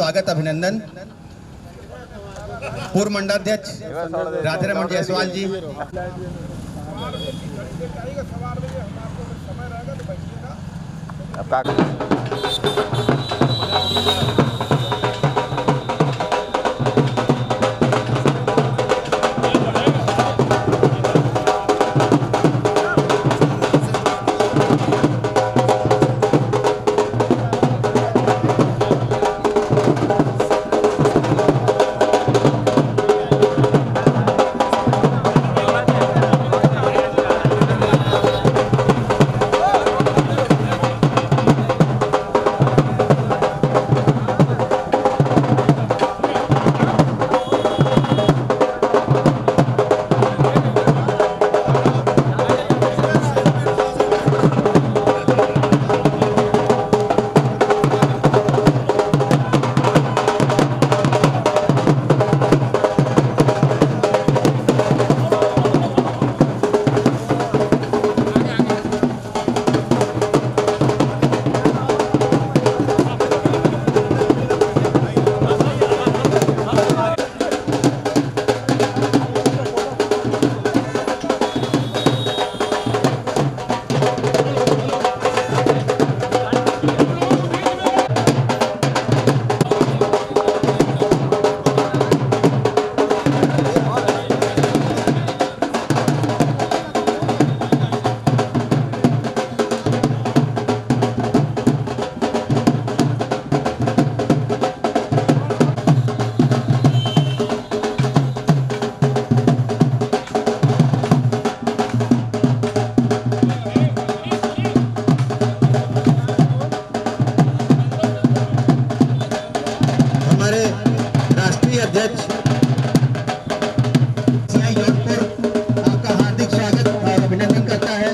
स्वागत अभिनंदन। पूर्व मंडलाध्यक्ष राधेरमन जायसवाल जी। अध्यक्ष आपका हार्दिक स्वागत और अभिनंदन करता है।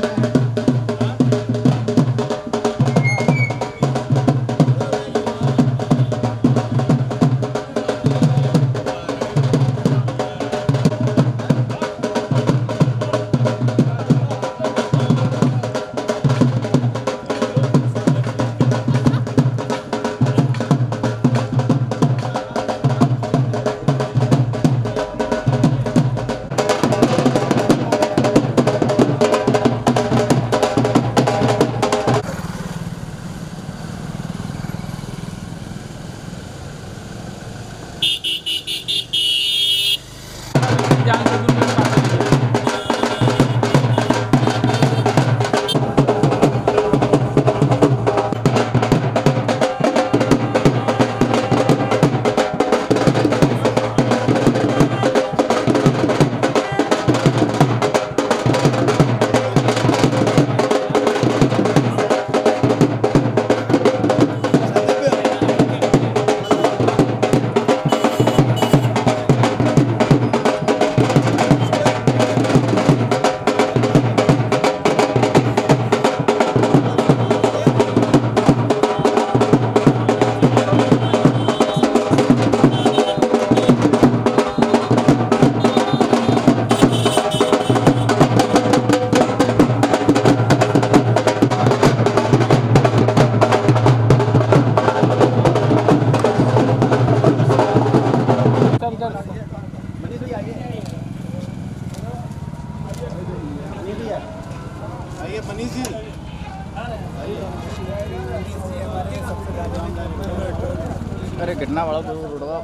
अरे कितना बड़ा तो रोडवा।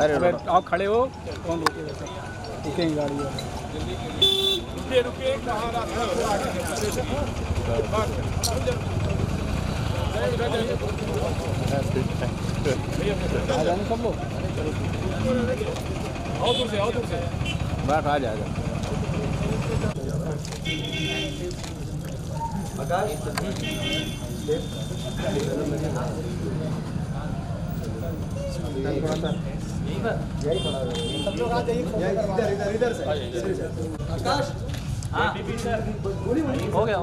अरे आप खड़े हो, कौन रुकेगा? रुकेंगे गाड़ी रुके सब लोग आओ दूर से बात आ जाएगा। सब लोग आ जाइए, इधर से आकाश। हाँ हो गया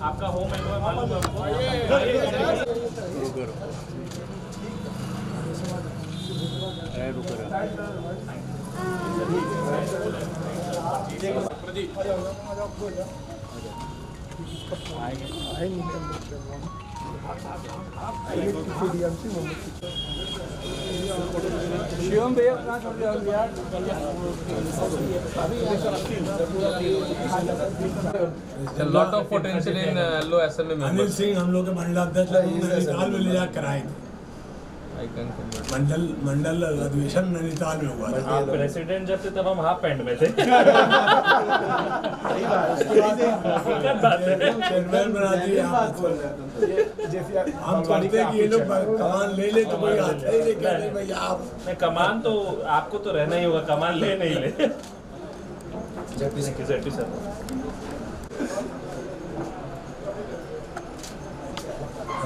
आपका होम है मालूम है। शिवम भैया कहाँ छोड़ रहे हो यार? lot of potential in LO SMA Anil members. Singh हम लोग के मंडलाध्यक्ष नैनीताल में ले जाकर कराए थे। I can convert. मंडल अधिवेशन नैनीताल में हुआ था। आप प्रेसिडेंट जब थे तब हम हाफ पैंट में थे। क्या बात है? चेयरमैन बना दिए हम करते कि ये लोग कमान ले ले तो कोई आता ही नहीं कहते भैया आप नहीं, कमान तो आपको तो रहना ही होगा, कमान ले नहीं ले। जेपी सर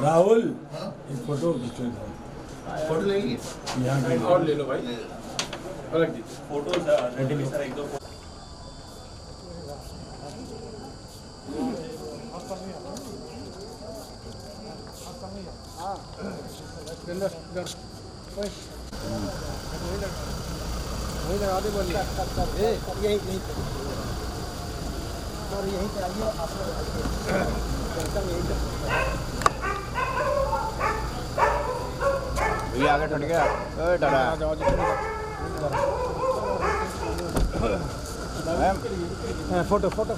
राहुल एक फोटो खींचो फोटो लेंगे यहाँ और ले लो भाई. अलग जी. फोटो सर एक दो वही लगा दे बोलिए यहीं यहीं और यहीं पे आइए आप ये आगे टट गया ओए टड़ा फोटो फोटो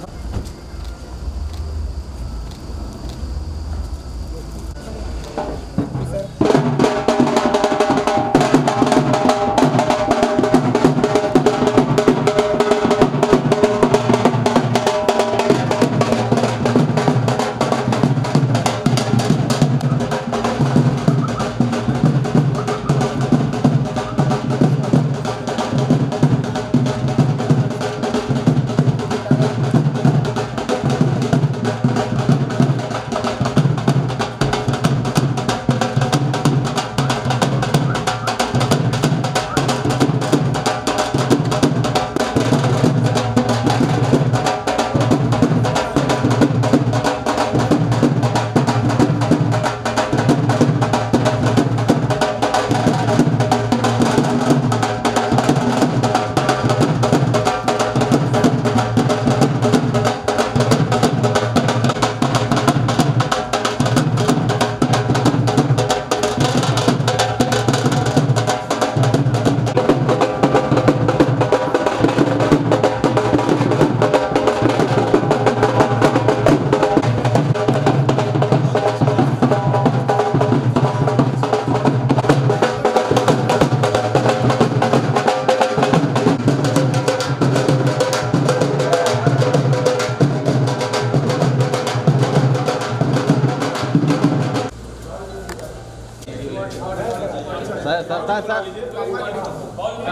सर कहाँ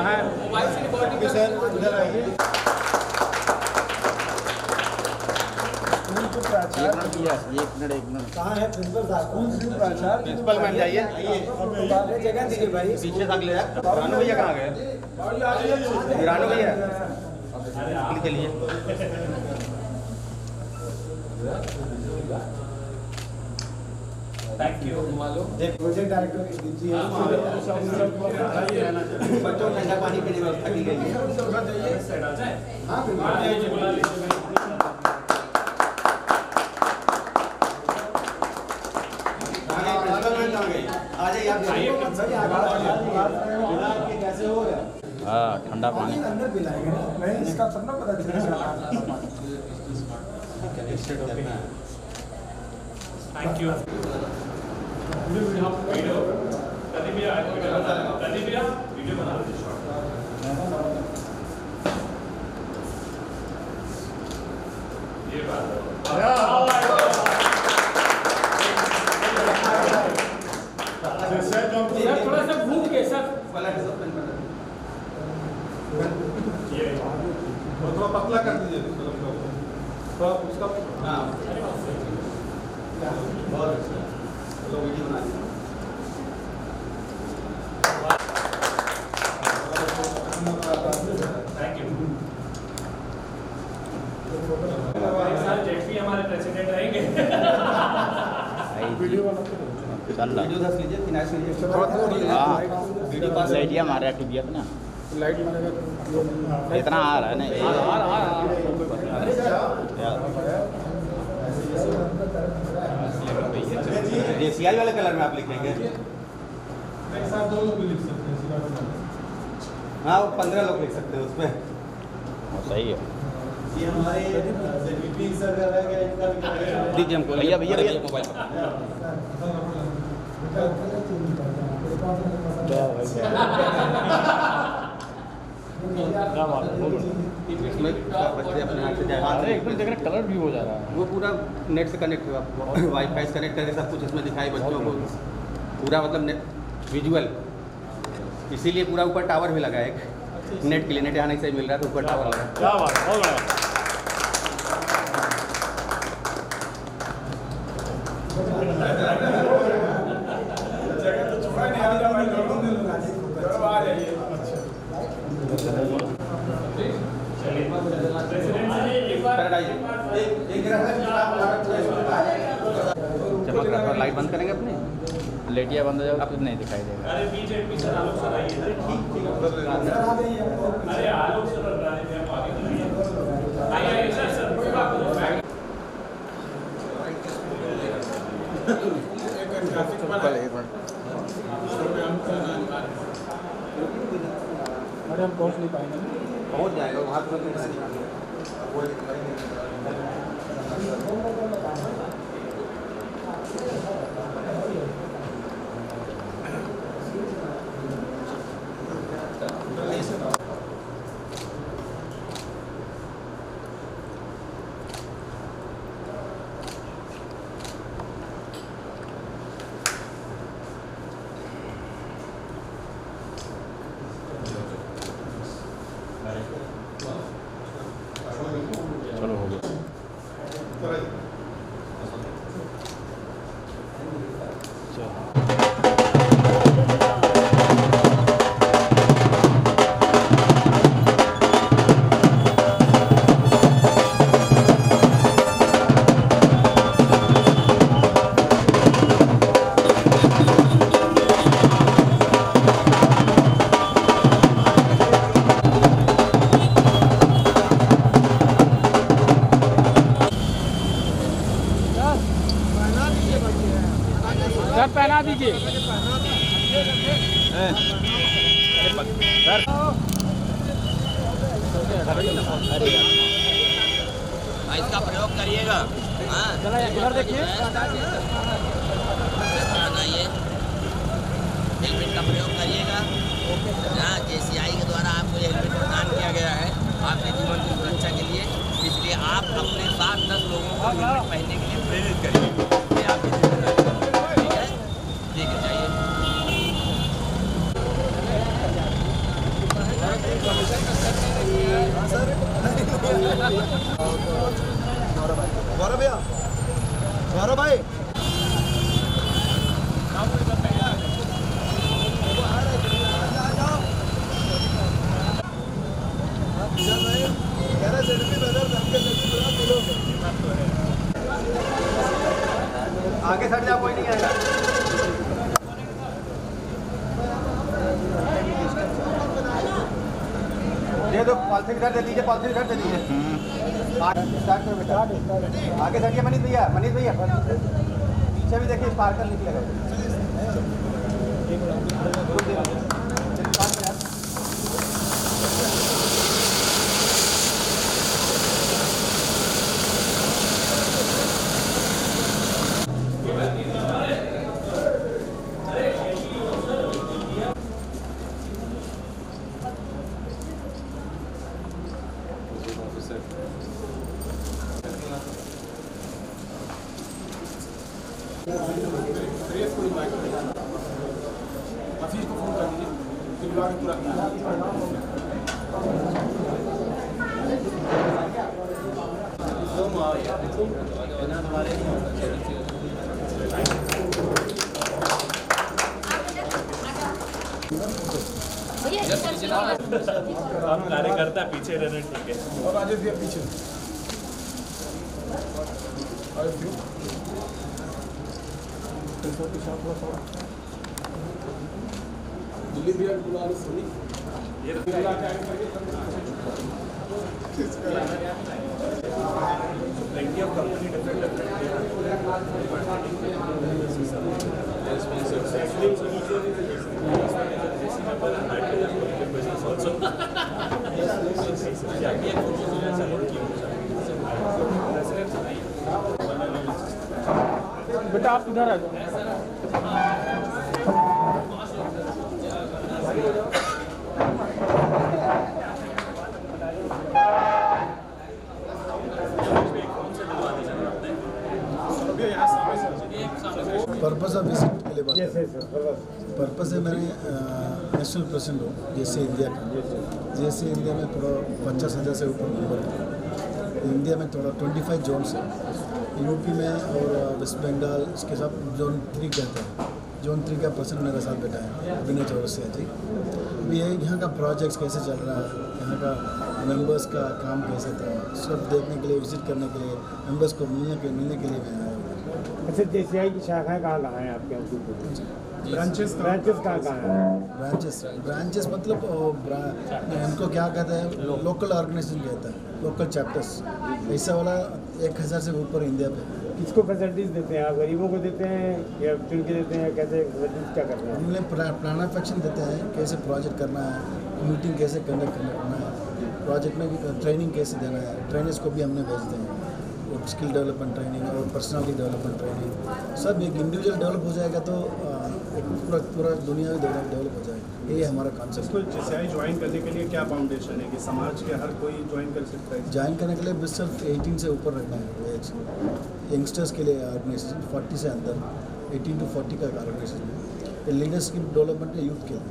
है सर उधर आइए एक मिनट कहाँ है प्रिंसिपल साहब प्राचार्य प्रिंसिपल मैम जाइए जगह दीजिए भाई पीछे तक ले रानू भैया कहाँ गए रानू भैया चलिए थैंक यू। प्रोजेक्ट डायरेक्टर दीजिए बच्चों को पानी की व्यवस्था की गई है हाँ ठंडा पानी अंदर पिलाएंगे नहीं इसका सब ना पता चलेगा थैंक यू। वीडियो बना लीजिए ये बात थोड़ा सा भूख के सर थोड़ा पतला कर दीजिए थोड़ा उसका. बहुत अच्छा चलो वीडियो बना लीजिए थैंक यू। जेटली हमारे प्रेसिडेंट रहेंगे। चल रहा वीडियो दस लीजिए फिनाइस लीजिए हाँ वीडियो पास लाइट मारे टीवी अपना लाइट मारेगा इतना आ रहा है ना ये CI वाले कलर में आप लिखेंगे? एक साथ 2 लोग भी लिख सकते हैं सिर्फ अपना। हाँ, वो 15 लोग लिख सकते हैं उसमें। सही है। ये हमारे विपिन सर का रह गया, इनका भी क्या है? दीजिए हमको, भैया मोबाइल क्या बात है, बहुत बढ़िया। इसमें बच्चे अपने हाथ से जाए हाथ अरे से एकदम देख रहे कलर भी हो जा रहा है। वो पूरा नेट से कनेक्ट हुआ, वाईफाई से कनेक्ट करके सब कुछ इसमें दिखाई बच्चों को पूरा, मतलब विजुअल। इसीलिए पूरा ऊपर टावर भी लगा है एक नेट के लिए। नेट यहाँ नहीं सही मिल रहा तो ऊपर टावर लगा। क्या बात है, बहुत बढ़िया। चमक लाइट बंद करेंगे अपने, लेटिया बंद हो जाएगा अब नहीं दिखाई देगा। अरे पीछे पीछे आलोक सर आइए। अरे आलोक सर आइए सर सर अरे हम पहुँच नहीं पाएंगे। पहुँच जाएगा वहाँ पर। चलो हो गया। सर पहना दीजिए। इसका प्रयोग करिएगा। हाँ चला इधर देखिए। ये हेलमेट का प्रयोग करिएगा। हाँ JCI के द्वारा आपको ये हेलमेट प्रदान किया गया है आपके जीवन की सुरक्षा के लिए। इसलिए आप अपने साथ 10 लोगों को हेलमेट पहनने के लिए प्रेरित करिए। ये आपकी जिम्मेदारी है। ठीक है, ठीक है, जाइए। गौरव भैया, गौरव भाई, आगे सट जाओ, कोई नहीं आएगा। दे दो पॉलिथीन, इधर दे दीजिए, पॉलिथीन इधर दे दीजिए। स्टार्ट करो बेटा। आगे सटिए मनीष भैया, मनीष भैया पीछे भी देखिए स्पार्कल निकलेगा। कार्यकर्ता पीछे रहने, ठीक है। और राजेश भैया पीछे। दिलीप भैया बुला लो। सोनी ये plenty of company different बेटा आप इधर आ जाओ। पर्पस ऑफ विजिट के लिए बात पर्पस है मैंने नेशनल प्रेसिडेंट हूँ जैसे इंडिया का जैसे इंडिया में थोड़ा 50,000 से ऊपर मेंबर है। इंडिया में थोड़ा 25 जोन्स है, यूपी में और वेस्ट बंगाल इसके साथ जोन 3 कहते हैं। जोन 3 का पर्सन मेरे साथ बैठा है विनय चौरसिया जी। अभी यहाँ का प्रोजेक्ट्स कैसे चल रहा है, यहाँ का मेंबर्स का काम कैसे था, सब देखने के लिए विजिट करने के लिए मेंबर्स को मिलने के लिए मैं आया हूँ। अच्छा, JCI की शाखाएं कहाँ है आपके यहाँ? ब्रांचेस कहाँ है? ब्रांचेस मतलब इनको क्या कहते हैं, लोकल ऑर्गेनाइजेशन कहता है, लोकल चैप्टर्स। ऐसा वाला 1000 से ऊपर इंडिया पे। किसको फैसिलिटीज़ देते हैं आप? गरीबों को देते हैं या चुन के देते हैं? कैसे फैसिलिटीज़ क्या करते हैं? उन्हें प्लान ऑफ एक्शन देते हैं, कैसे प्रोजेक्ट करना है, मीटिंग कैसे कंडक्ट करना है, प्रोजेक्ट में ट्रेनिंग कैसे देना है। ट्रेनर्स को भी हमने भेजते हैं, और स्किल डेवलपमेंट ट्रेनिंग और पर्सनालिटी डेवलपमेंट ट्रेनिंग सब एक इंडिविजुअल डेवलप हो जाएगा तो एक पूरा दुनिया भी डेवलप हो जाएगा। ये हमारा कॉन्सेप्ट। इसको JCI ज्वाइन करने के लिए क्या फाउंडेशन है कि समाज के हर कोई ज्वाइन कर सकता है? ज्वाइन करने के लिए बस सिर्फ 18 से ऊपर रखना है एज। यंगस्टर्स के लिए ऑर्गेनाइजेशन 40 से अंदर 18 to 40 का ऑर्गेनाइजेशन है। लीडरशिप डेवलपमेंट है यूथ के लिए।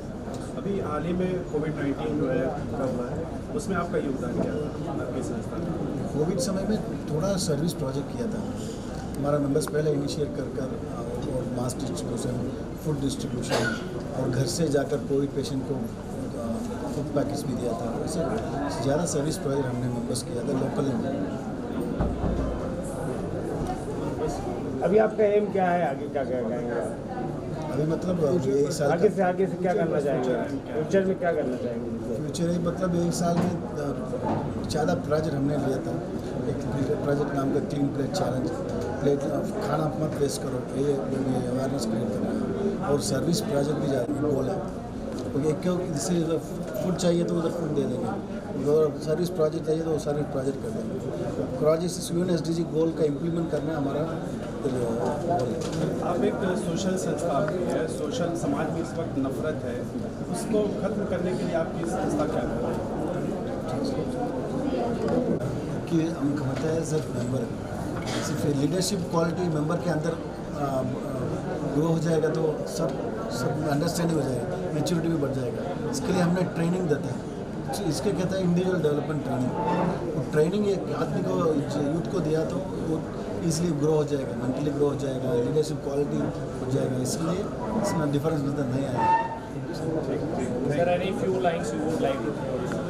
अभी हाल ही में कोविड-19 जो है हुआ है, उसमें आपका योगदान क्या था आपकी संस्था में? कोविड समय में थोड़ा सर्विस प्रोजेक्ट किया था हमारा मेंबर्स पहले इनिशिएट कर और मास डिस्ट्रीब्यूशन, फूड डिस्ट्रीब्यूशन और घर से जाकर कोविड पेशेंट को फूड पैकेज भी दिया था। ऐसे ज़्यादा सर्विस प्रोजेक्ट हमने मेंबर्स किया था लोकल। अभी आपका एम क्या है? आगे क्या कहेंगे? अभी मतलब एक साल आगे से क्या करना चाहेंगे? फ्यूचर में क्या करना चाहेंगे? फ्यूचर ही मतलब एक साल में ज़्यादा प्रोजेक्ट हमने लिया था। एक प्रोजेक्ट नाम का क्लीन प्लेट चैलेंज, प्लेट खाना मत वेस्ट करो, ये अवेयरनेस क्रिएट करना है। और सर्विस प्रोजेक्ट भी ज़्यादा गोल है, क्योंकि क्योंकि जैसे फूड चाहिए तो उधर फूड दे देंगे, अगर सर्विस प्रोजेक्ट चाहिए तो सर्विस प्रोजेक्ट कर देंगे। प्रोजेक्ट UNSDG गोल का इम्प्लीमेंट करना हमारा गोल है। आप एक सोशल संस्था भी है, सोशल समाज में इस वक्त नफरत है, उसको खत्म करने के लिए आपकी संस्था क्या कर रही है? कि हम कहते हैं सिर्फ मेंबर सिर्फ लीडरशिप क्वालिटी मेंबर के अंदर ग्रो हो जाएगा तो सब अंडरस्टैंडिंग हो जाएगा, मैच्योरिटी भी बढ़ जाएगा। इसके लिए हमने ट्रेनिंग देते हैं, इसके कहते हैं इंडिविजुअल डेवलपमेंट ट्रेनिंग। वो ट्रेनिंग एक आदमी को यूथ को दिया तो वो ईजिली ग्रो हो जाएगा, मेंटली ग्रो हो जाएगा, लीडरशिप क्वालिटी हो जाएगा। इसलिए इसमें डिफरेंस नजर नहीं आएगा। Sir, any few lines you would like to say?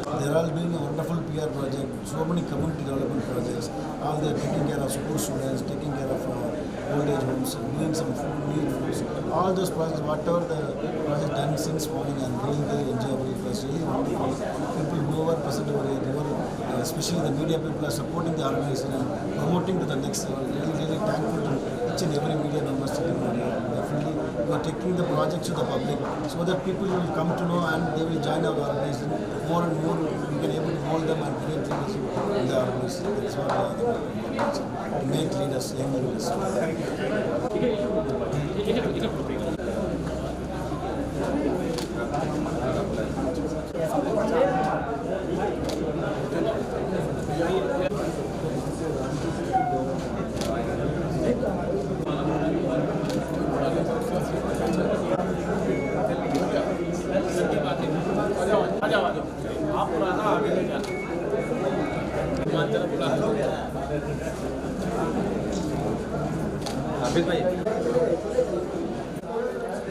They are all doing a wonderful PR project, so many community development projects. All they are taking care of school students, taking care of old age homes, doing some food, need foods. All those projects, whatever the project done since morning, and really enjoyable. It was really wonderful. People who are present over here, especially the media people, are supporting the organization and promoting to the next level. Really thankful to each and every media member sitting over here. Definitely, we are taking the projects to the public so that people will come to know and they will join our organization more and more. We can able to mold them and create leadership in the organization. That's what we are to make leaders, young leaders.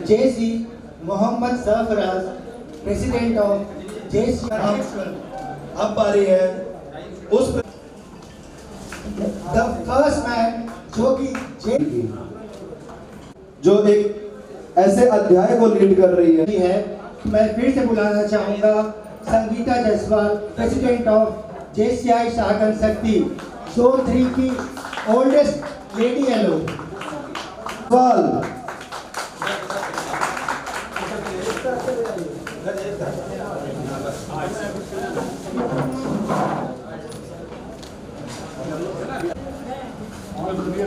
JC Mohammad Sarfaraz, president of JC। अब बारी है उस the first man जो कि जो एक ऐसे अध्याय को लीड कर रही है। मैं फिर से बुलाना चाहूंगा Sangeeta Jaiswal, president of JCI Shahganj शक्ति जोन 3 की oldest lady yellow.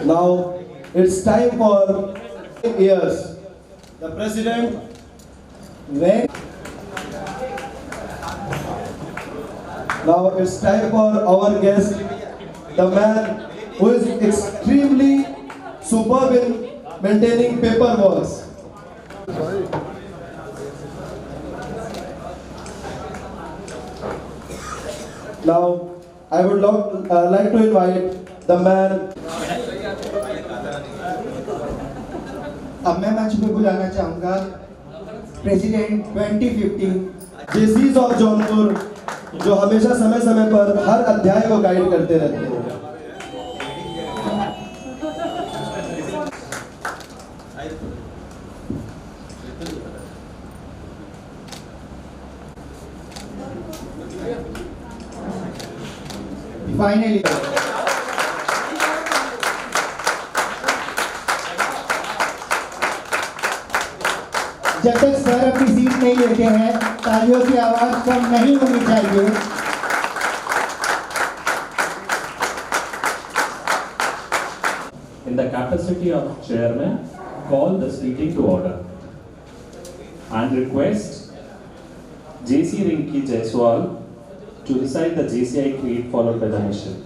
Now it's time for years. The president when now it's time for our guest, the man who is extremely superb in maintaining paperwork. Now I would like to invite the man. अब मैं मंच पे बुलाना चाहूँगा president 2015 Jaycees of Jaunpur, जो हमेशा समय समय पर हर अध्याय को गाइड करते रहते हैं। फाइनली जब तक सर अपनी सीट नहीं लेते हैं तालियों की आवाज कम नहीं होनी चाहिए। In the capacity of chairman, call the meeting to order and request J.C. Rinki Jaiswal to recite the JCI creed followed by the mission.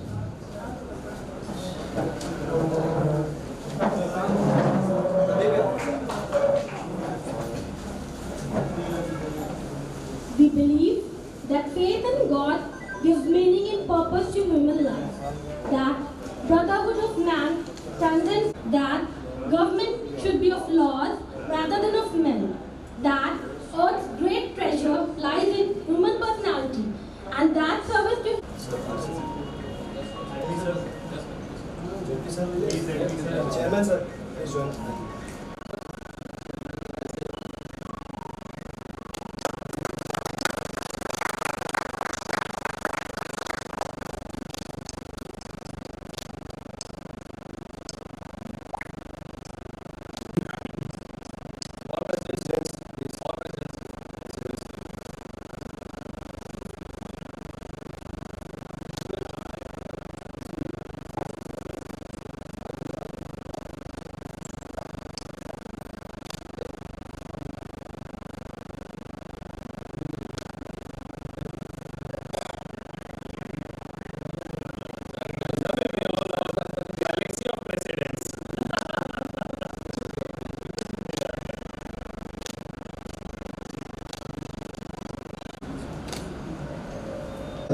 We believe that faith in God gives meaning and purpose to human life, that brotherhood of man transcends, that government should be of laws rather than of men, that earth's great treasure lies in human personality, and that service to Chairman sir, please join.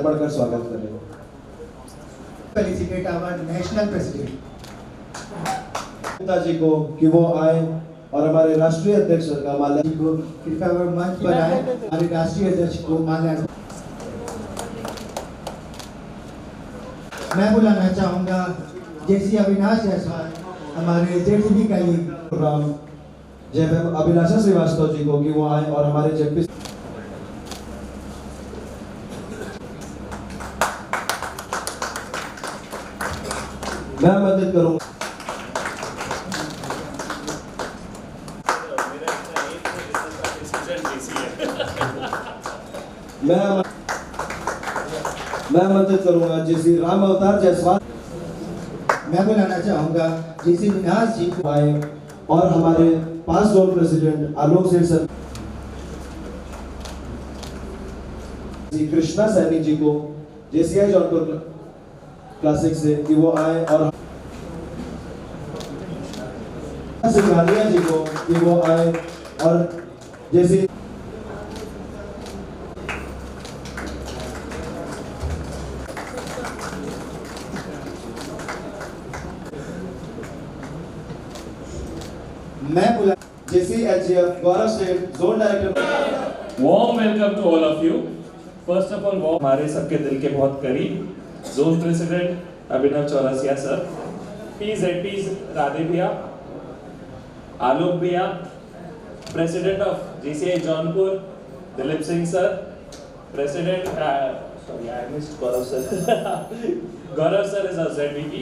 बढ़कर स्वागत करें felicitate our national president जी को कि वो आए और हमारे राष्ट्रीय अध्यक्ष का माल्या जी को कृपया वो मंच पर आए, हमारे राष्ट्रीय अध्यक्ष को माल्यार्पण। मैं बुलाना चाहूँगा जेसी अविनाश जायसवाल, हमारे जेडीबी का राम जय अभिलाषा श्रीवास्तव जी को कि वो आए और हमारे जेपी मैं मदद करूंगा। मैं मदद करूंगा जिसे राम अवतार जायसवाल। मैं बुलाना चाहूँगा जेसी विनाश जी को आए और हमारे पास जोन प्रेसिडेंट आलोक सेठ सर जी कृष्णा सैनी जी को जेसीआई जौनपुर क्लासिक से कि वो आए और सिंघानिया जी को कि वो आए और जैसे मैं बुला जेसी एचजीएफ गौरव सेठ zone director. Warm welcome to all of you. First of all, हमारे सबके दिल के बहुत करीब जोन प्रेसिडेंट अभिनव चौरसिया सर, PZPs राधे भैया, आलोक भैया, president of JCI Jaunpur Dilip Singh sir, president sorry I missed Gaurav sir. Gaurav sir is our ZVP,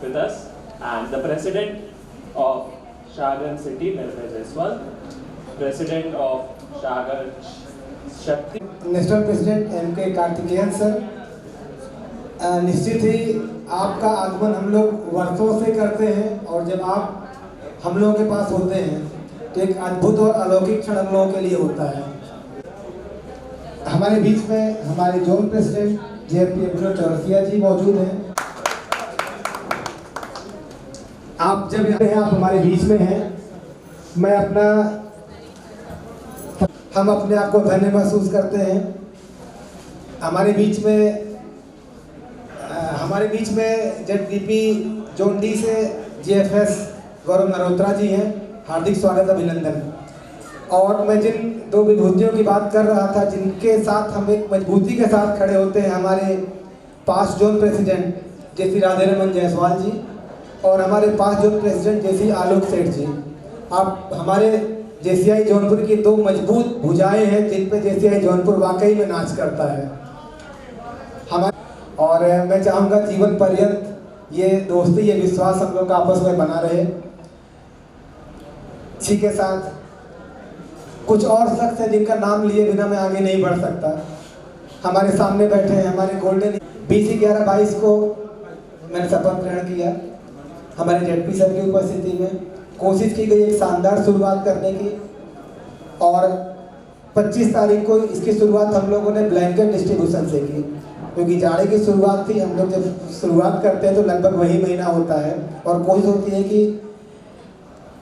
with us, and the President of Shahaganj City, Nirbhay Jaiswal, President of Shahaganj Shakti, national president M.K. Karthikeyan sir, निश्चित ही आपका आगमन हम लोग वर्षों से करते हैं और जब आप हम लोगों के पास होते हैं तो एक अद्भुत और अलौकिक क्षण हम लोगों के लिए होता है। हमारे बीच में हमारे जोन प्रेसिडेंट JMP अभिनव चौरसिया जी मौजूद हैं। आप जब यहाँ हैं, आप हमारे बीच में हैं, हम अपने आप को धन्य महसूस करते हैं। हमारे बीच में ZPP जोन D से JFS गौरव नरोत्रा जी हैं, हार्दिक स्वागत अभिनंदन। और मैं जिन दो विभूतियों की बात कर रहा था जिनके साथ हम एक मजबूती के साथ खड़े होते हैं, हमारे पास जोन प्रेसिडेंट जैसी राधे रमन जायसवाल जी और हमारे पास जोन प्रेसिडेंट जैसी आलोक सेठ जी। आप हमारे JCI जौनपुर की दो मजबूत भुजाएं हैं जिन पे JCI जौनपुर वाकई में नाच करता है। और मैं चाहूँगा जीवन पर्यंत ये दोस्ती, ये विश्वास हम लोग का आपस में बना रहे। इसी के साथ कुछ और शख्स हैं जिनका नाम लिए बिना मैं आगे नहीं बढ़ सकता। हमारे सामने बैठे हैं हमारे गोल्डन 20/11/22 को मैंने शपथ ग्रहण किया। हमारे ZP सर की उपस्थिति में कोशिश की गई एक शानदार शुरुआत करने की और 25 तारीख को इसकी शुरुआत हम लोगों ने ब्लैंकेट डिस्ट्रीब्यूशन से की, क्योंकि जाड़े की शुरुआत थी। हम लोग जब शुरुआत करते हैं तो लगभग वही महीना होता है और कोशिश होती है कि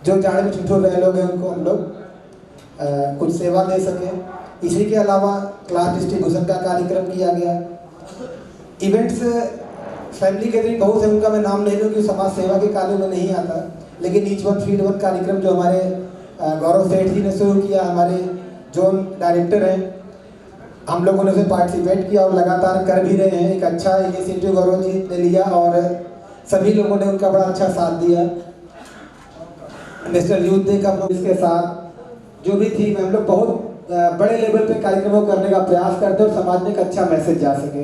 जो जाड़े में ठिठुर रहे लोग हैं उनको हम लोग कुछ सेवा दे सकें। इसी के अलावा क्लास डिस्ट्रीब्यूशन का कार्यक्रम किया गया। इवेंट्स फैमिली गैदरिंग बहुत है, उनका मैं नाम नहीं लूँ क्योंकि समाज सेवा के कार्यों में नहीं आता, लेकिन ईच वन फीड वन कार्यक्रम जो हमारे गौरव सेठ जी ने शुरू किया, हमारे जोन डायरेक्टर हैं, हम लोगों ने उसे पार्टिसिपेट किया और लगातार कर भी रहे हैं। एक अच्छा इनिशिएटिव गौरव जी ने लिया और सभी लोगों ने उनका बड़ा अच्छा साथ दिया। नेशनल यूथ डे का हम लोग इसके साथ जो भी थी हम लोग बहुत बड़े लेवल पे कार्यक्रमों करने का प्रयास करते और समाज में एक अच्छा मैसेज जा सके।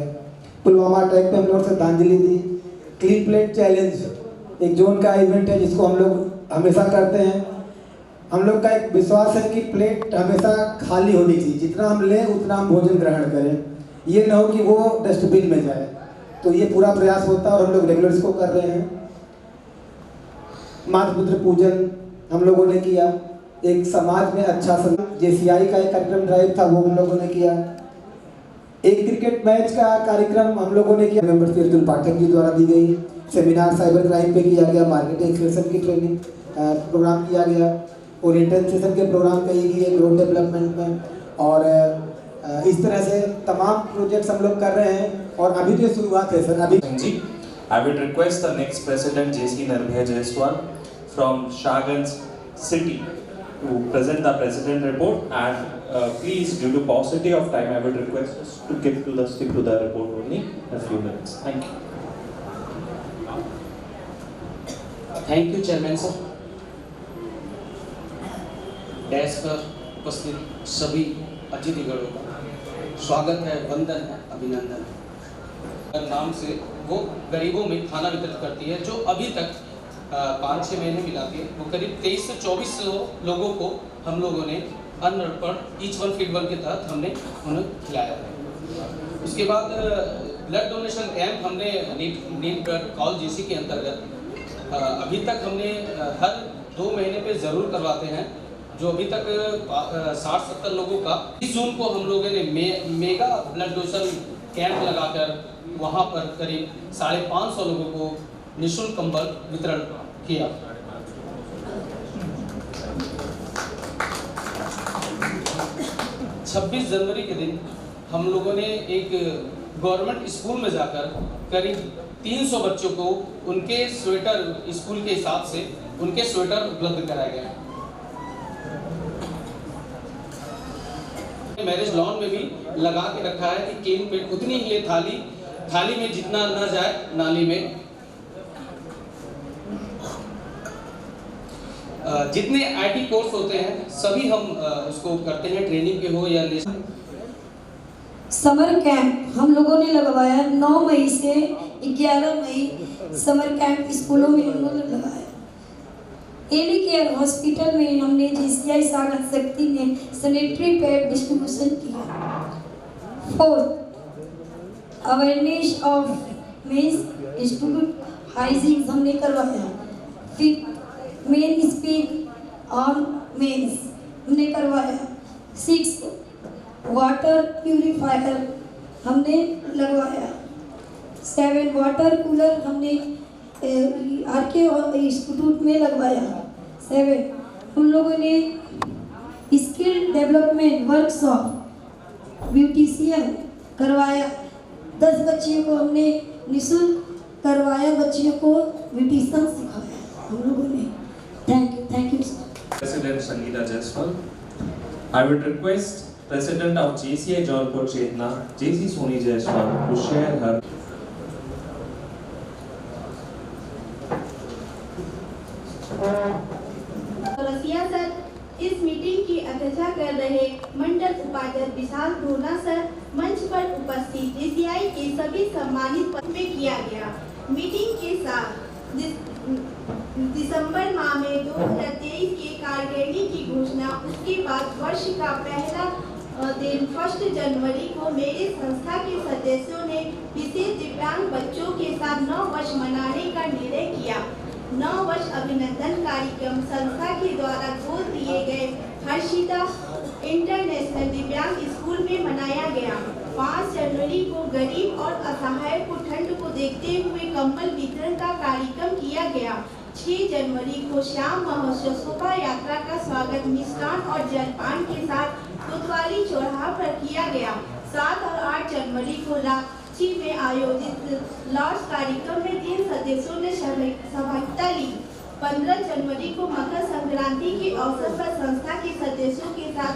पुलवामा अटैक पे हम लोग श्रद्धांजलि दी। क्लीन प्लेट चैलेंज एक जोन का इवेंट है जिसको हम लोग हमेशा करते हैं। हम लोग का एक विश्वास है कि प्लेट हमेशा खाली होनी चाहिए, जितना हम लें उतना हम भोजन ग्रहण करें, ये ना हो कि वो डस्टबिन में जाए। तो ये पूरा प्रयास होता है और हम लोग रेगुलर इसको कर रहे हैं। मातृपुत्र पूजन हम लोगों ने किया। एक समाज में अच्छा JCI का एक कार्यक्रम ड्राइव था, वो हम लोगों ने किया। एक क्रिकेट मैच का कार्यक्रम हम लोगों ने किया, मेंबर तीर्थुल पाठक जी द्वारा दी गई। सेमिनार साइबर क्राइम पे किया गया, मार्केटिंग एक्सलेशन की ट्रेनिंग प्रोग्राम किया गया, ओरिएंटेशन सेशन के प्रोग्राम कही गई ग्रोथ डेवलपमेंट में। और इस तरह से तमाम प्रोजेक्ट्स हम लोग कर रहे हैं और अभी तो शुरुआत है सर। अभी I would request the next president JC Nirbhay Jaiswal from Shahaganj City to present the president report, and please, due to paucity of time, I would request us to stick to the report only a few minutes. Thank you. Thank you chairman sir. Dash पर उपस्थित सभी अतिथिगणों का स्वागत है, वंदन है, अभिनंदन। नाम से वो गरीबों में खाना वितरित करती है, जो अभी तक 5-6 महीने मिलाती है वो करीब 23 से 24 लोगों को हम लोगों ने अन्न अर्पण ईच वन फीड वन के तहत हमने उन्हें खिलाया है। उसके बाद ब्लड डोनेशन कैंप हमने नीट ब्लड कॉल JC के अंतर्गत अभी तक हमने हर 2 महीने पे ज़रूर करवाते हैं, जो अभी तक 60-70 लोगों का। 20 जून को हम लोगों ने मेगा ब्लड डोनेशन कैंप लगाकर वहाँ पर करीब 550 लोगों को निःशुल्क कंबल वितरण किया। 26 जनवरी के दिन हम लोगों ने एक गवर्नमेंट स्कूल में जाकर करीब 300 बच्चों को उनके स्वेटर, स्कूल के हिसाब से उनके स्वेटर उपलब्ध कराए गए। मैरिज लॉन में भी लगा के रखा है कि केन पे उतनी ही थाली में जितना न जाए नाली में। जितने IT कोर्स होते हैं सभी हम उसको करते हैं, ट्रेनिंग के हो या समर कैंप हम लोगों ने लगवाया 9 मई से 11 मई समर कैंप स्कूलों में हम लोगों ने लगाया। एली केयर हॉस्पिटल में हमने JCI सागर शक्ति ने सैनिटरी पैड डिस्ट्रीब्यूशन किया। 4th awareness of men's institute hygiene हमने करवाया। 5th main speak on mains हमने करवाया। 6th वाटर प्यूरिफायर हमने लगवाया। 7 वाटर कूलर हमने RK इंस्टीट्यूट में लगवाया। 7 उन लोगों ने स्किल डेवलपमेंट वर्कशॉप ब्यूटिशियन करवाया। 10 बच्चियों को हमने निःशुल्क करवाया, बच्चियों को ब्यूटिशियन सिखाया हम लोगों ने। Thank you sir. President Sangeeta Jaiswal, I would request President of JCI Jaunpur Chetna, JC Soni Jaiswal, to share her. Chaurasia sir, इस मीटिंग की अध्यक्षता कर रहे मंडल उपाध्यक्ष विशाल धोना सर, मंच पर उपस्थित JCI के सभी सम्मानित पद में किया गया। मीटिंग के साथ दिसंबर माह में 2023 के कार्यकारिणी की घोषणा, उसके बाद वर्ष का पहला दिन 1 जनवरी को मेरे संस्था के सदस्यों ने विशेष दिव्यांग बच्चों के साथ 9 वर्ष मनाने का निर्णय किया। 9 वर्ष अभिनंदन कार्यक्रम संस्था के द्वारा गोद दिए गए हर्षिता इंटरनेशनल दिव्यांग स्कूल में मनाया गया। 5 जनवरी को गरीब और असहाय को ठंड को देखते हुए कंबल वितरण का कार्यक्रम किया गया। 6 जनवरी को श्याम महोत्सव शोभा यात्रा का स्वागत मिष्टान और जलपान के साथ कोतवाली चौराहा पर किया गया। 7 और 8 जनवरी को रांची में आयोजित लॉर्ड्स कार्यक्रम में 3 सदस्यों ने सहभागिता ली। 15 जनवरी को मकर संक्रांति के अवसर पर संस्था के सदस्यों के साथ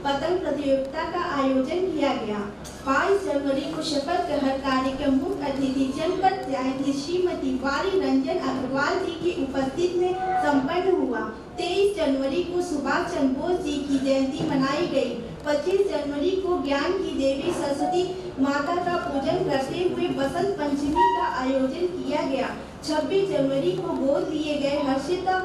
पतंग प्रतियोगिता का आयोजन किया गया। 22 जनवरी को शपथ ग्रहण कार्यक्रम मुख्य अतिथि जनपद न्यायाधीश श्रीमती वारी रंजन अग्रवाल जी की उपस्थिति में संपन्न हुआ। 23 जनवरी को सुभाष चंद्र बोस जी की जयंती मनाई गई। 25 जनवरी को ज्ञान की देवी सरस्वती माता का पूजन करते हुए बसंत पंचमी का आयोजन किया गया। 26 जनवरी को गोद लिए गए हर्षिता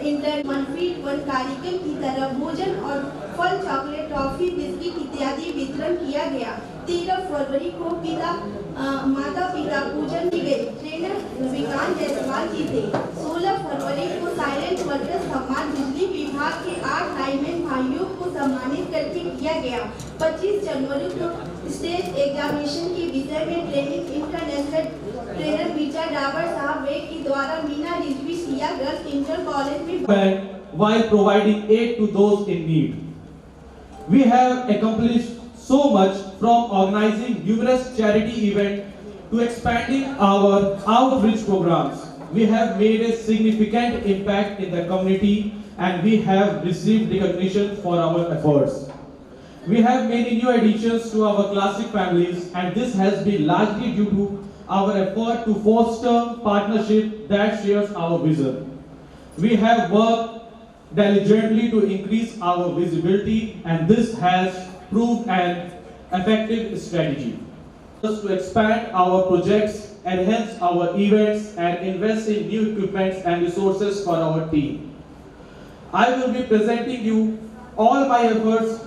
इंटर मनफील्ड वन कार्यक्रम की तरह भोजन और फल, चॉकलेट, टॉफी, बिस्किट इत्यादि वितरण किया गया। 13 फरवरी को माता पिता पूजन की गई। ट्रेनर विकास जायसवाल जी थे। 16 फरवरी को साइलेंट वर्कर्स सम्मान बिजली विभाग के 8 लाइनमैन भाइयों को सम्मानित करके किया गया। 25 जनवरी को स्टेज एग्जामिनेशन के विषय में training international trainer MISA Dabur साहब वे के द्वारा Meena Rizvi Siya girls inter college में while providing aid to those in need. We have accomplished so much from organizing numerous charity events to expanding our outreach programs. We have made a significant impact in the community and we have received recognition for our efforts. We have many new additions to our classic families and this has been largely due to our effort to foster partnership that shares our vision. We have worked diligently to increase our visibility and this has proved an effective strategy. To expand our projects, enhance our events and invest in new equipments and resources for our team. I will be presenting you all my efforts.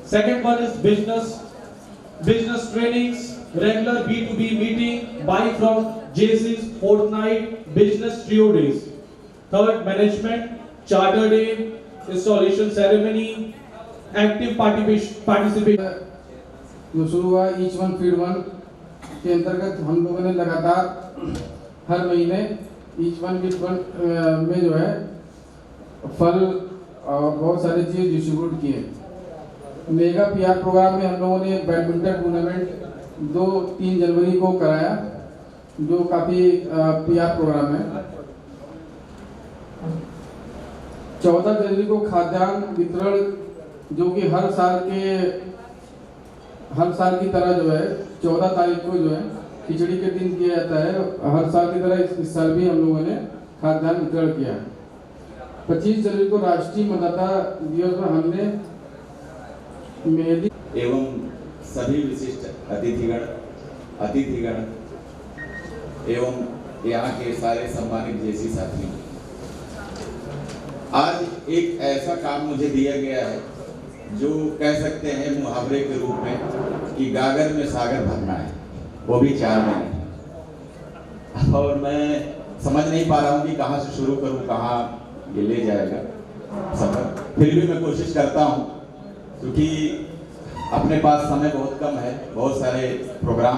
Second one is business trainings, regular B2B meeting, buy from JC's fortnight business trio days. Third, management, charter day, installation ceremony, active participation. जो शुरू हुआ each one feed one के अंतर्गत हम लोगों ने लगातार हर महीने ईच वन फीड वन में जो है फल और बहुत सारी चीज़ डिस्ट्रीब्यूट किए। मेगा PR प्रोग्राम में हम लोगों ने बैडमिंटन टूर्नामेंट 2-3 जनवरी को कराया जो काफ़ी PR प्रोग्राम है। 14 जनवरी को खाद्यान्न वितरण जो कि हर साल की तरह जो है 14 तारीख को जो है खिचड़ी के दिन किया जाता है। हर साल की तरह इस साल भी हम लोगों ने खाद्यान्न वितरण किया। 25 जनवरी को राष्ट्रीय मतदाता दिवस पर हमने मेहंदी एवं सभी विशिष्ट अतिथिगण एवं यहाँ के सारे सम्मानित जेसी साथियों, आज एक ऐसा काम मुझे दिया गया है जो कह सकते हैं मुहावरे के रूप में कि गागर में सागर भरना है, वो भी 4 महीने। और मैं समझ नहीं पा रहा हूँ कि कहाँ से शुरू करूँ, कहाँ ये ले जाएगा सफर। फिर भी मैं कोशिश करता हूँ, क्योंकि अपने पास समय बहुत कम है। बहुत सारे प्रोग्राम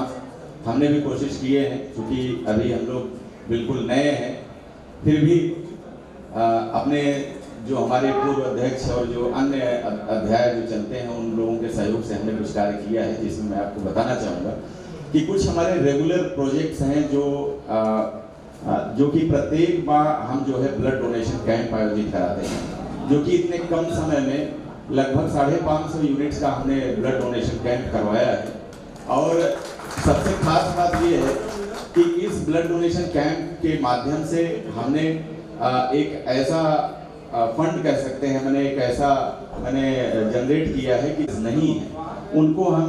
हमने भी कोशिश किए हैं, क्योंकि अभी हम लोग बिल्कुल नए हैं। फिर भी अपने जो हमारे पूर्व अध्यक्ष और जो अन्य अध्याय जो चलते हैं, उन लोगों के सहयोग से हमने कुछ कार्य किया है, जिसमें मैं आपको बताना चाहूँगा कि कुछ हमारे रेगुलर प्रोजेक्ट्स हैं जो कि प्रत्येक माह हम जो है ब्लड डोनेशन कैंप आयोजित कराते हैं, जो कि इतने कम समय में लगभग 550 यूनिट्स का हमने ब्लड डोनेशन कैंप करवाया है। और सबसे खास बात ये है कि इस ब्लड डोनेशन कैंप के माध्यम से हमने एक ऐसा फंड कह सकते हैं, मैंने जनरेट किया है कि नहीं है उनको हम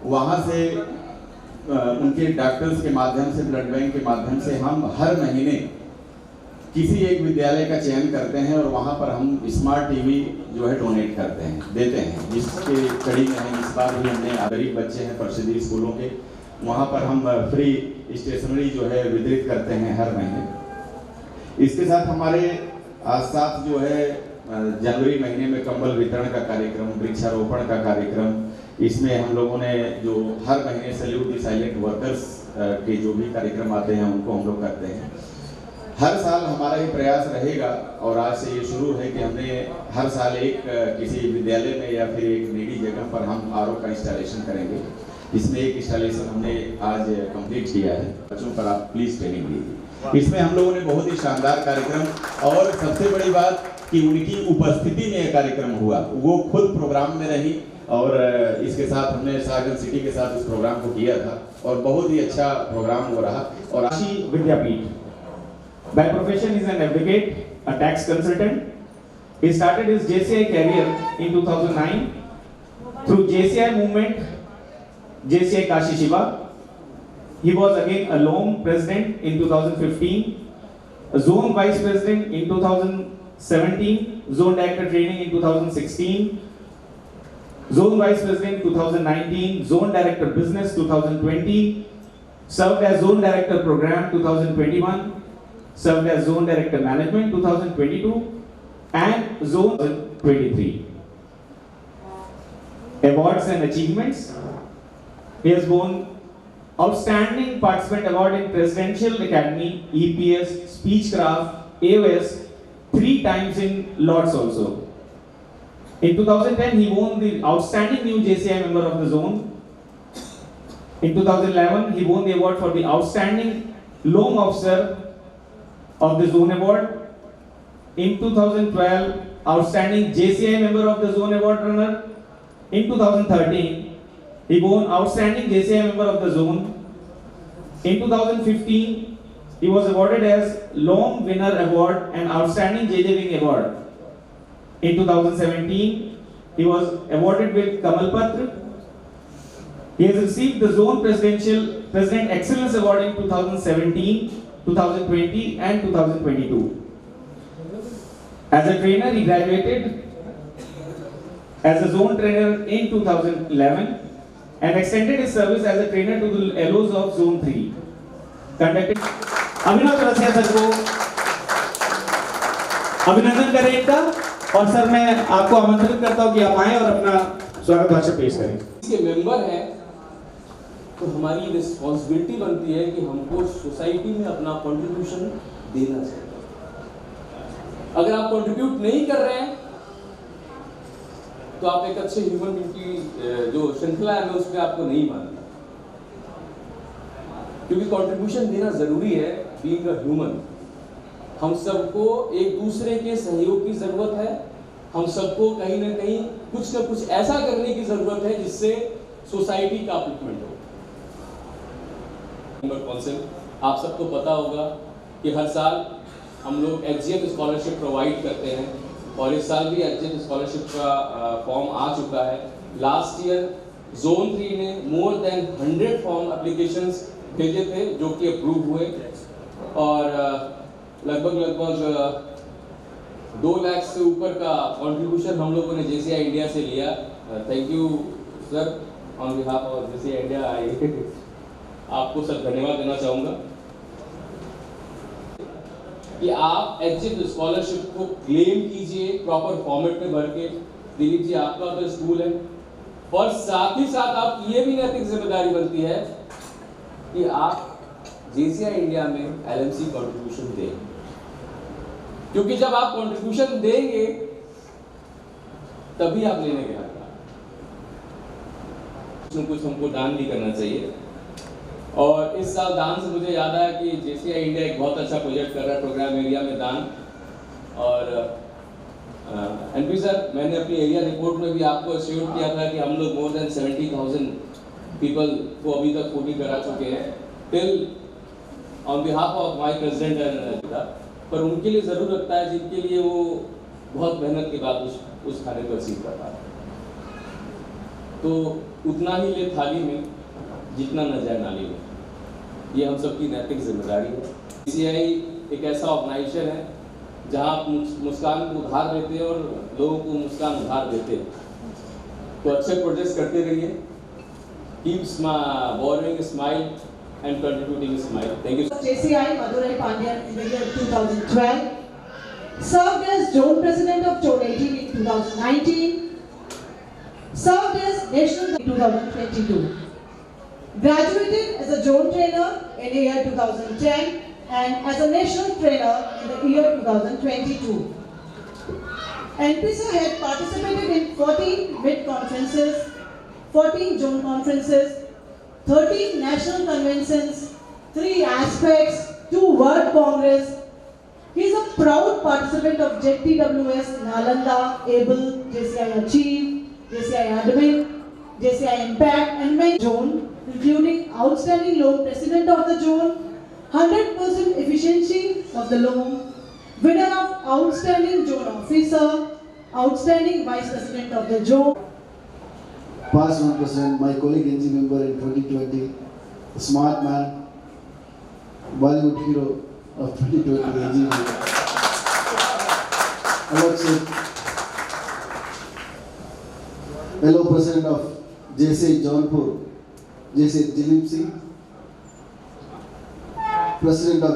वहाँ से उनके डॉक्टर्स के माध्यम से, ब्लड बैंक के माध्यम से हम हर महीने किसी एक विद्यालय का चयन करते हैं और वहाँ पर हम स्मार्ट टीवी जो है डोनेट करते हैं, देते हैं, जिसके कड़ी में हम इस बार भी हमने गरीब बच्चे हैं परिषदीय स्कूलों के, वहाँ पर हम फ्री स्टेशनरी जो है वितरित करते हैं हर महीने। इसके साथ हमारे साथ जो है जनवरी महीने में कंबल वितरण का कार्यक्रम, वृक्षारोपण का कार्यक्रम, इसमें हम लोगों ने जो हर महीने सैल्यूट द साइलेंट वर्कर्स के जो भी कार्यक्रम आते हैं उनको हम लोग करते हैं। हर साल हमारा ये प्रयास रहेगा और आज से ये शुरू है कि हमने हर साल एक किसी विद्यालय में या फिर एक निजी जगह पर हम आरओ का इंस्टॉलेशन करेंगे। इसमें एक इंस्टॉलेशन हमने आज कंप्लीट किया है। बच्चों पर आप प्लीज ट्रेनिंग दीजिए। इसमें हम लोगों ने बहुत ही शानदार कार्यक्रम, और सबसे बड़ी बात कि उनकी उपस्थिति में यह कार्यक्रम हुआ, वो खुद प्रोग्राम में रही और इसके साथ हमने सागर सिटी के साथ इस प्रोग्राम को किया था और बहुत ही अच्छा प्रोग्राम हो रहा। और काशी विद्यापीठ, by profession is an advocate, a tax consultant. He started his JCI career in 2009 through JCI movement, JCI Kashi Shiva. He was again a LOM president in 2015, a zone vice president in 2017, zone director training in 2016, zone vice president 2019, zone director business 2020, served as zone director program 2021, served as zone director management 2022 and zone 2023. Awards and achievements: he has won outstanding participant award in Presidential Academy, EPS, Speechcraft, AOS 3 times in Lords also. In 2010 he won the outstanding new JCI member of the zone. In 2011 he won the award for the outstanding loan officer of the zone award. In 2012 outstanding JCI member of the zone award runner. In 2013 he won outstanding JCI member of the zone. In 2015 he was awarded as LOM winner award and outstanding JJ Wing award. In 2017 he was awarded with Kamal Patra. He has received the zone president excellence award in 2017, 2020 and 2022. As a trainer, he graduated as a zone trainer in 2011 and extended his service as a trainer to the LOs of Zone 3. Conducted Abhinav Chaurasia sir को अभिनंदन करें इनका, और sir मैं आपको आमंत्रित करता हूं कि आप आएं और अपना स्वागत भाषण पेश करें। इसके मेंबर हैं तो हमारी रिस्पॉन्सिबिलिटी बनती है कि हमको सोसाइटी में अपना कंट्रीब्यूशन देना चाहिए। अगर आप कंट्रीब्यूट नहीं कर रहे हैं तो आप एक अच्छे ह्यूमन बीइंग की जो श्रृंखला है मैं उसमें आपको नहीं मानता, क्योंकि कंट्रीब्यूशन देना जरूरी है। बीइंग अ ह्यूमन, हम सबको एक दूसरे के सहयोग की जरूरत है। हम सबको कहीं ना कहीं कुछ ना कुछ ऐसा करने की जरूरत है जिससे सोसाइटी का अपलिफ्टमेंट हो। काउंसिल, आप सबको पता होगा कि हर साल हम लोग एचजीएफ स्कॉलरशिप प्रोवाइड करते हैं और इस साल भी एचजीएफ स्कॉलरशिप का फॉर्म आ चुका है। लास्ट ईयर जोन 3 ने मोर देन 100 फॉर्म एप्लीकेशंस भेजे थे जो कि अप्रूव हुए और लगभग 2 लाख से ऊपर का कंट्रीब्यूशन हम लोगों ने जेसीआई इंडिया से लिया। Thank you sir, on behalf of JCI India आपको सर धन्यवाद देना चाहूँगा कि आप एचएफ स्कॉलरशिप को क्लेम कीजिए प्रॉपर फॉर्मेट में भर के। दिलीप जी, आपका तो स्कूल है, और साथ ही साथ आपकी ये भी नैतिक जिम्मेदारी बनती है कि आप जेसीआई इंडिया में एलएमसी कंट्रीब्यूशन दें, क्योंकि जब आप कंट्रीब्यूशन देंगे तभी आप लेने के हकदार। कुछ हमको दान भी करना चाहिए। और इस साल दान से मुझे याद आया कि जेसीआई इंडिया एक बहुत अच्छा प्रोजेक्ट कर रहा है प्रोग्राम एरिया में दान। और एनपी सर, मैंने अपनी एरिया रिपोर्ट में भी आपको एश्योर किया था कि हम लोग मोर देन 70,000 पीपल को अभी तक वोटिंग करा चुके हैं till on behalf of my president and, पर उनके लिए ज़रूर रखता है जिनके लिए वो बहुत मेहनत के बाद उस खाने को अचीव कर पा रहे हैं। तो उतना ही ले थाली में जितना न जाए नाली में, ये हम सबकी नैतिक जिम्मेदारी है। जेसीआई एक ऐसा ऑर्गेनाइजेशन है जहां आप मुस्कान को उधार देते हैं और लोगों को मुस्कान उधार देते हैं। तो अच्छे प्रोजेक्ट्स करते रहिए, keep borrowing smile and contributing smile. Thank you. JCI Madurai Pandian in the year 2012, served as zone president of Zone 18 in 2019, served as national in 2022, graduated as a zone trainer in the year 2010 and as a national trainer in the year 2022. NPSA had participated in 14 mid-conferences, 14 zone conferences, 13 national conventions, 3 aspects, 2 World Congress. He is a proud participant of ZTWS Nalanda, ABLE, JCI Achieve, JCI Admin, JCI Impact and many zone, including outstanding loan president of the zone, 100% efficiency of the loan, winner of outstanding zone officer, outstanding vice president of the zone. Past 1%, my colleague NG member in 2020, a smart man, Bollywood hero of 2020, NG member. Alongside fellow president of JCI Jaunpur, JCI Dilip Singh, president of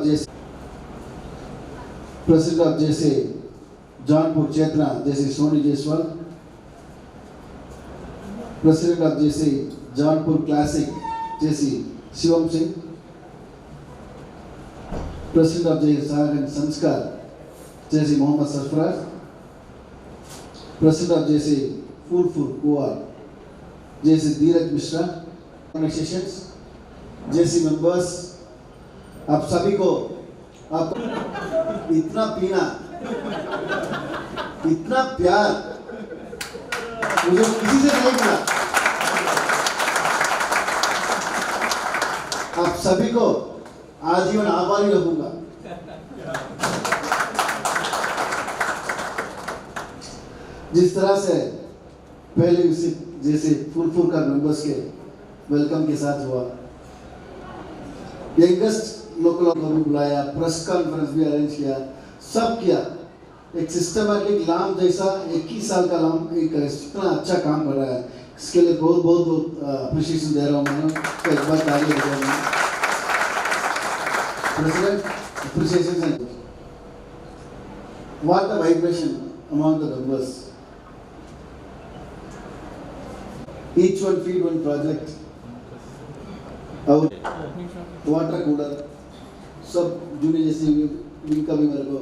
JCI Jaunpur Chetna, JCI Soni Jaiswal, President of JCI Jaunpur Classic, JCI Shivam Singh, President of JCI Sagan Sanskar, JCI Mohammad Sarfraz, President of JCI Furfur Goa, JCI Dheeraj Mishra, organizations, JCI members, आप सभी को आप इतना पीना, इतना प्यार मुझे किसी से नहीं मिला। आप सभी को आजीवन आभारी रहूंगा। जिस तरह से पहले विजिट जैसे फुल का मेंबर्स के वेलकम के साथ हुआ, यंगेस्ट लोकल भी बुलाया, प्रेस कॉन्फ्रेंस भी अरेंज किया, सब किया। एक सिस्टमैटिक लाम जैसा 21 साल का लाम एक इतना अच्छा काम कर रहा है, इसके लिए बहुत बहुत बहुत अप्रिशिएशन दे रहा हूँ मैं। तो एक बार ताली बजाऊंगा president, appreciation. What the vibration among the members. Each one feed one project. और वाटर कूलर सब जूनियर जैसे इनका भी मेरे को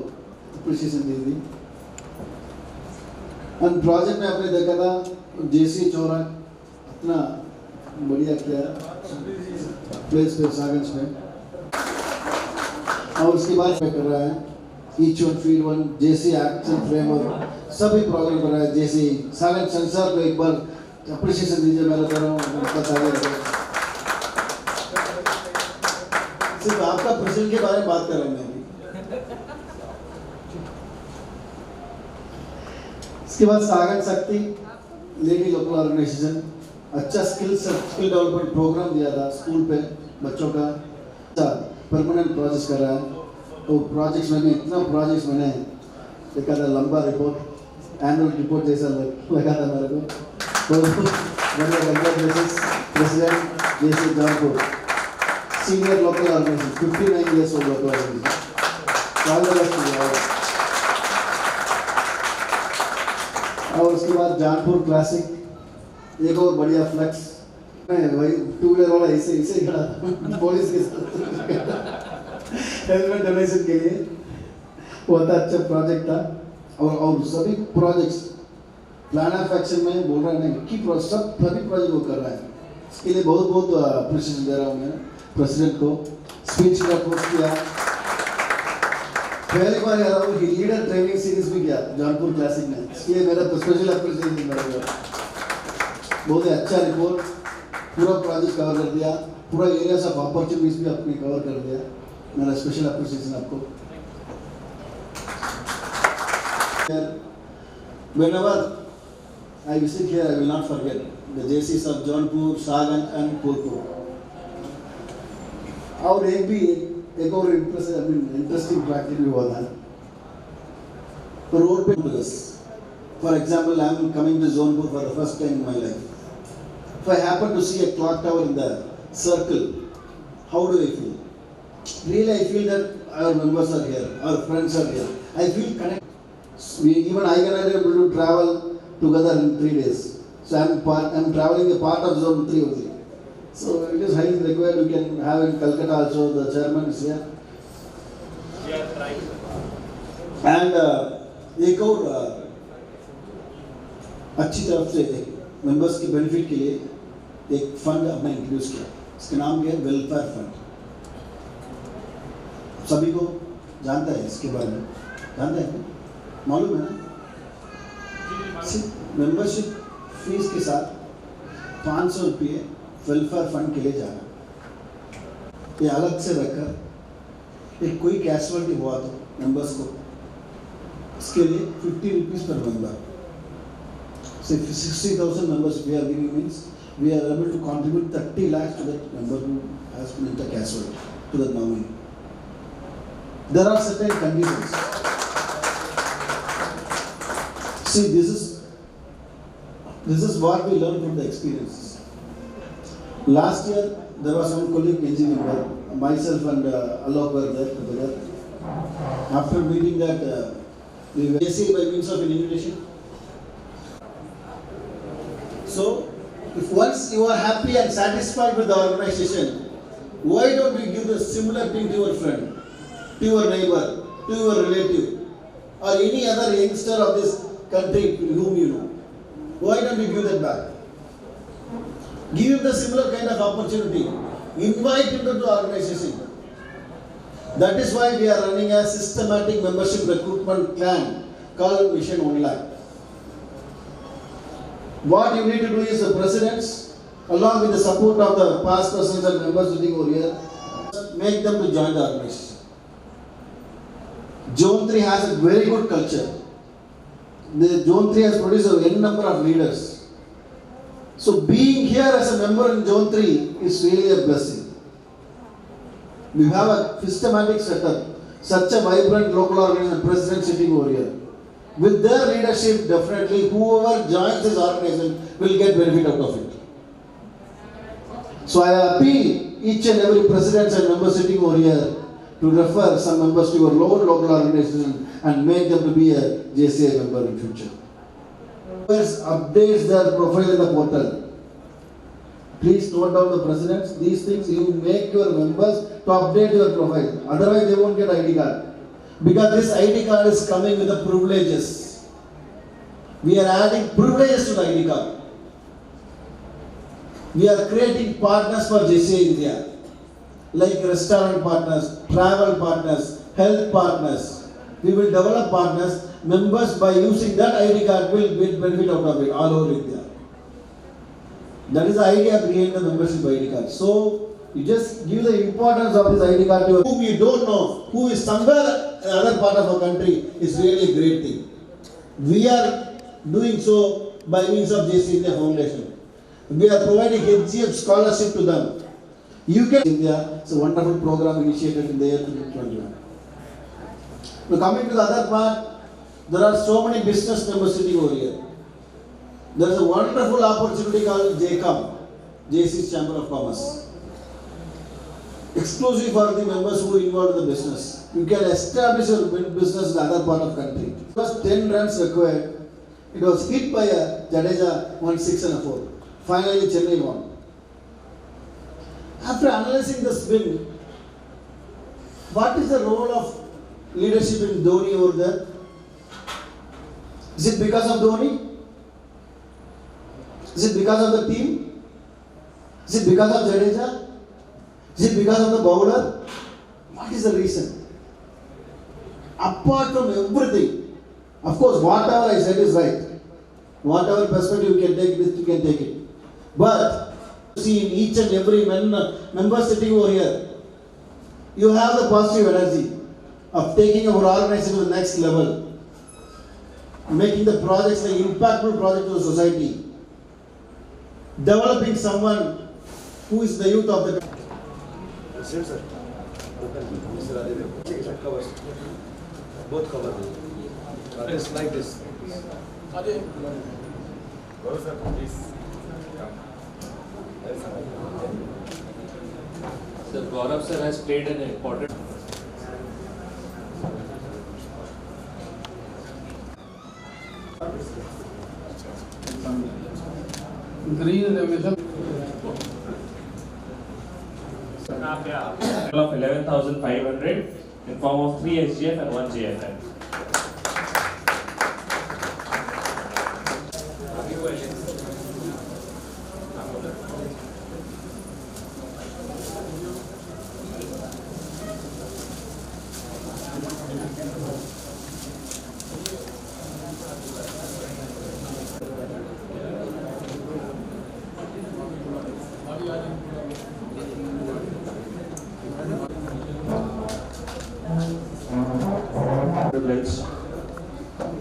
अप्रिशिएशन दी थी। और प्रोजेक्ट में आपने देखा था जेसी चौरा इतना बढ़िया किया प्लेस पे सागंज में, और उसके बाद में कर रहा है ईच वन फीड वन जेसी एक्शन फ्रेमवर्क सभी प्रोग्राम कर रहा है। जेसी सागंज संसार को एक बार अप्रिशिएशन दीजिए, मैं कर रहा हूँ। सिर्फ आपका प्रेसिडेंट के बारे में बात कर रहा हूँ मैं। इसके बाद सागर शक्ति लेडी लोकल ऑर्गेनाइजेशन अच्छा स्किल डेवलपमेंट प्रोग्राम दिया था स्कूल पे बच्चों का, परमानेंट प्रोजेक्ट्स कर रहा है। तो प्रोजेक्ट्स में इतना प्रोजेक्ट्स मैंने देखा था, लंबा रिपोर्ट, एनुअल रिपोर्ट जैसा लगा था मेरे को। तो प्रेसिडेंट जैसे Jaunpur senior local organisation 59 years old local organisation. और उसके बाद जौनपुर क्लासिक, एक और बढ़िया फ्लेक्स, मैं वही 2 व्हीलर वाला ऐसे ही खड़ा था पुलिस के साथ हेलमेट डोनेशन के लिए। वो था अच्छा प्रोजेक्ट था। और सभी प्रोजेक्ट्स प्लान ऑफ एक्शन में बोल रहा है ना कि सभी प्रोजेक्ट वो कर रहा है। इसके लिए बहुत बहुत अप्रिशिएशन दे रहा हूँ मैं प्रेसिडेंट को। स्पीच का कोर्स किया, पहली बार यार वो लीडर ट्रेनिंग सीरीज भी किया जौनपुर क्लासिक में, इसलिए मेरा स्पेशल अप्रिशिएशन मिलेगा। बहुत ही अच्छा रिपोर्ट, पूरा प्रोजेक्ट कवर कर दिया, पूरा एरियाज ऑफ अपॉर्चुनिटीज भी अपने कवर कर दिया। मेरा स्पेशल अप्रिशिएशन आपको। Whenever I visit here, I will not forget the JCs of Jaunpur, Sagan and Purpur. और एक और इंटरेस्टिंग प्रैक्टिस भी हुआ था रोड पे। For example, I am coming to Jaunpur for the first time in my life. If I happen to see a clock tower in the circle, how do I feel? Really, I feel that our members are here, our friends are here. I feel connected. Even I can able to travel together in 3 days. So I am traveling a part of Zone 3 only. So it is highly required. We can have in Calcutta also. The chairman is here. And एक और अच्छी तरफ से members के benefit के लिए एक fund हमने इंट्रोड्यूस किया। इसका नाम क्या है? Welfare fund. सभी को जानता है इसके बारे में? जानता है, मालूम है ना? मेंबरशिप फीस के साथ 500 रुपये वेलफेयर फंड के लिए जाना, ये अलग से रखकर एक कोई कैजुअलिटी हुआ तो मेंबर्स को इसके लिए 50 रुपीज़ पर member. So 60,000 members we are giving means we are able to contribute 30 lakhs to that member who has been in the casualty to the nominee. There are certain conditions. See, this is what we learned from the experiences. Last year there was one colleague NG member, myself and Alok were there together. After meeting that, we were received by means of an invitation. So, if once you are happy and satisfied with the organization, why don't you give the similar thing to your friend, to your neighbor, to your relative, or any other youngster of this country whom you know? Why don't you give that back? Give him the similar kind of opportunity. Invite him to the organization. That is why we are running a systematic membership recruitment plan called Mission Online. What you need to do is the presidents, along with the support of the past presidents and members sitting over here, make them to join the organization. Zone 3 has a very good culture. The Zone 3 has produced a n number of leaders. So being here as a member in Zone 3 is really a blessing. We have a systematic setup, such a vibrant local organization, president sitting over here. With their leadership, definitely whoever joins this organization will get benefit out of it. So I appeal each and every president and member sitting over here to refer some members to your local organization and make them to be a JCI member in future. Updates their profile in the portal. Please note down the presidents. These things you make your members to update your profile. Otherwise they won't get ID card. Because this ID card is coming with the privileges. We are adding privileges to the ID card. We are creating partners for JCI India, like restaurant partners, travel partners, health partners. We will develop partners. Members by using that ID card will get benefit out of it all over India. That is the idea behind the membership ID card. So you just give the importance of this ID card to whom you don't know, who is somewhere in another part of our country, is really a great thing. We are doing so by means of JCI India Foundation. We are providing HGF scholarship to them. You can India. It's a wonderful program initiated in the year 2021. Now coming to the other part, there are so many business members sitting over here. There is a wonderful opportunity called JCOM, JC's Chamber of Commerce. Exclusive for the members who involved in the business. You can establish your business in the other part of the country. It was 10 runs required. It was hit by a Jadeja 1-6 and a 4. Finally, Chennai won. After analyzing this win, what is the role of leadership in Dhoni over there? Is it because of Dhoni? Is it because of the team? Is it because of Jadeja? Is it because of the bowler? What is the reason? Apart from everything, of course, whatever I said is right. Whatever perspective you can take, you can take it. But see, in each and every member sitting over here, you have the positive energy of taking our organization to the next level, making the projects the impactful project to the society, developing someone who is the youth of the country. Sir. Both cover. Just like this. Sir, Gaurav sir has played an important. Green revolution. Of 11,500 in form of 3 SGF and 1 JFM.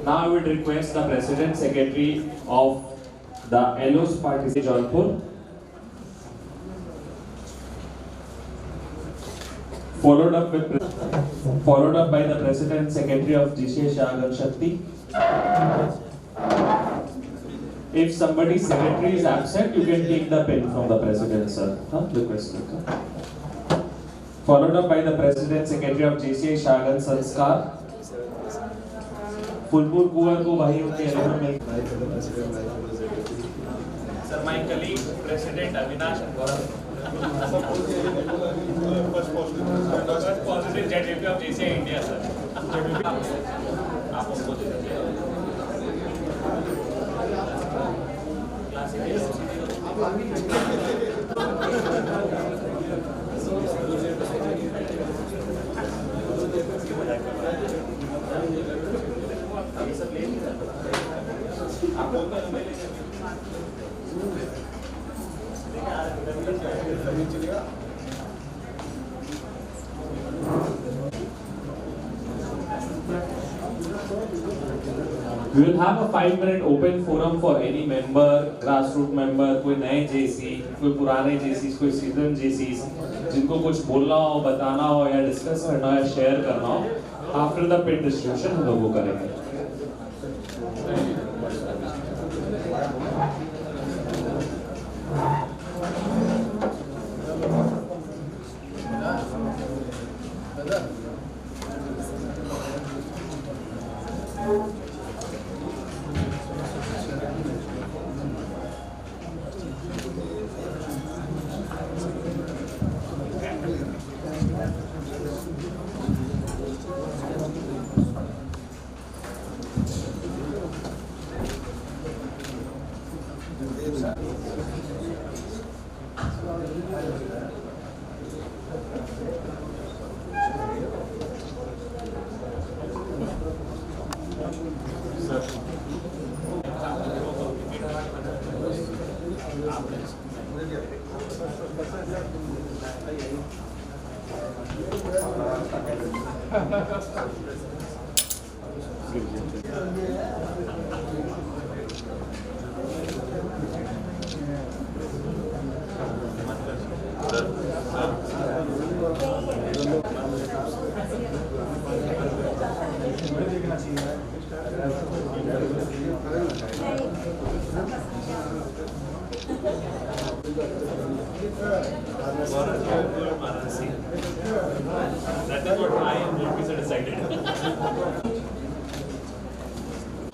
Now I would request the President Secretary of the LO's party, Jaunpur, followed up by the President Secretary of GCA Shagan Shakti. If somebody's secretary is absent, you can take the pen from the President, sir. Request. Followed up by the President Secretary of GCA Shagan Sanskar. Phulpur Kunwar को भाई उनके एलिमेंट मिल sir my colleague president Avinash and Gaurav first positive JDP of JCI India sir आप उनको दे दीजिए We will have a 5-minute open forum for any member, grassroots member, कोई नए JC, कोई पुराने JCs, कोई seasoned JCs, जिनको कुछ बोलना हो, बताना हो या डिस्कस करना हो या शेयर करना हो, after the pin distribution हम लोग वो करेंगे.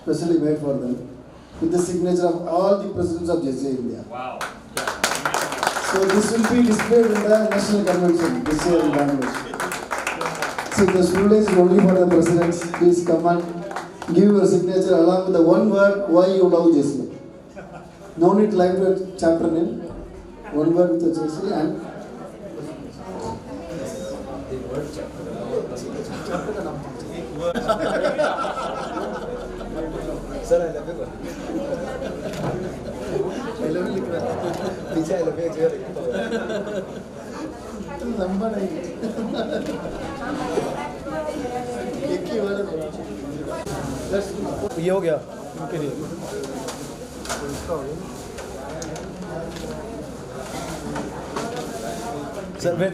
Specially made for them, with the signature of all the presidents of JCI India. Wow. So this will be displayed in the national convention this year in Bangalore. So the students only for the presidents. Please come and give your signature along with the one word why you love JCI. No need like the chapter name. One word with the JCI and. Sir I love you लिख रहा है पीछे I love you लंबा नहीं एक ही वाला ये हो गया उनके लिए सर वेट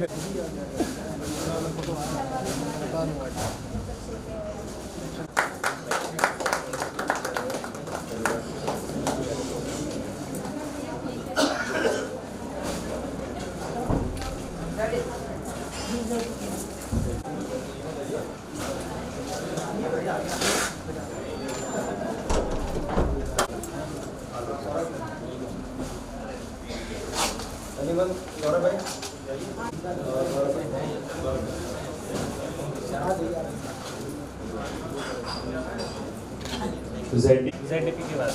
गौरव भाई ZDP के बाद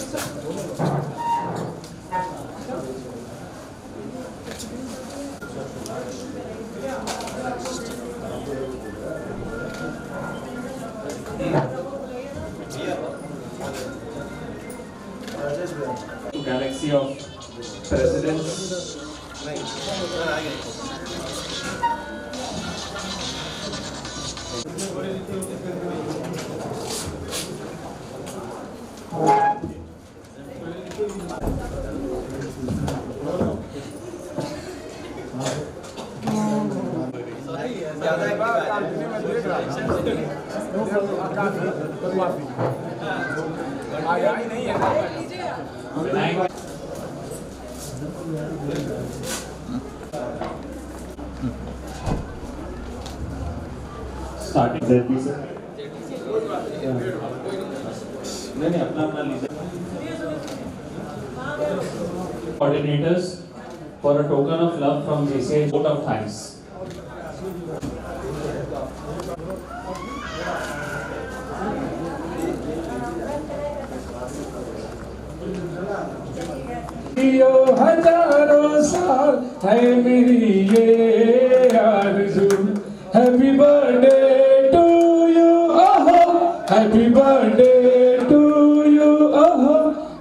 Galaxy of presidents. Starting ZP sir. नहीं अपना लीजिए. Coordinators for a token of love from JCI vote of thanks. हजारों साल है मेरी ये आरज़ू. Happy birthday to you, oh, happy birthday to you, oh,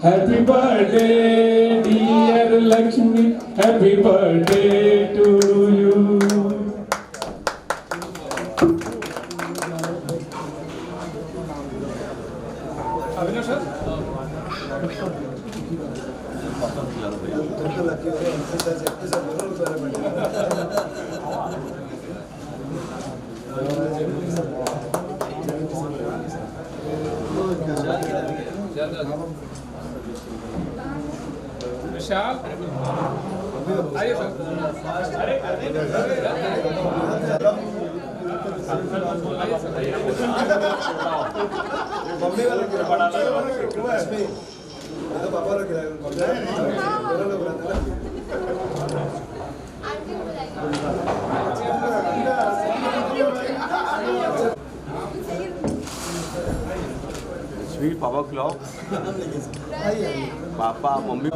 happy birthday dear Lakshmi, happy birthday to you. Avinash sir? विशाल आइए mummy वाला पापा sweet पापा खिलाओ पापा मम्मी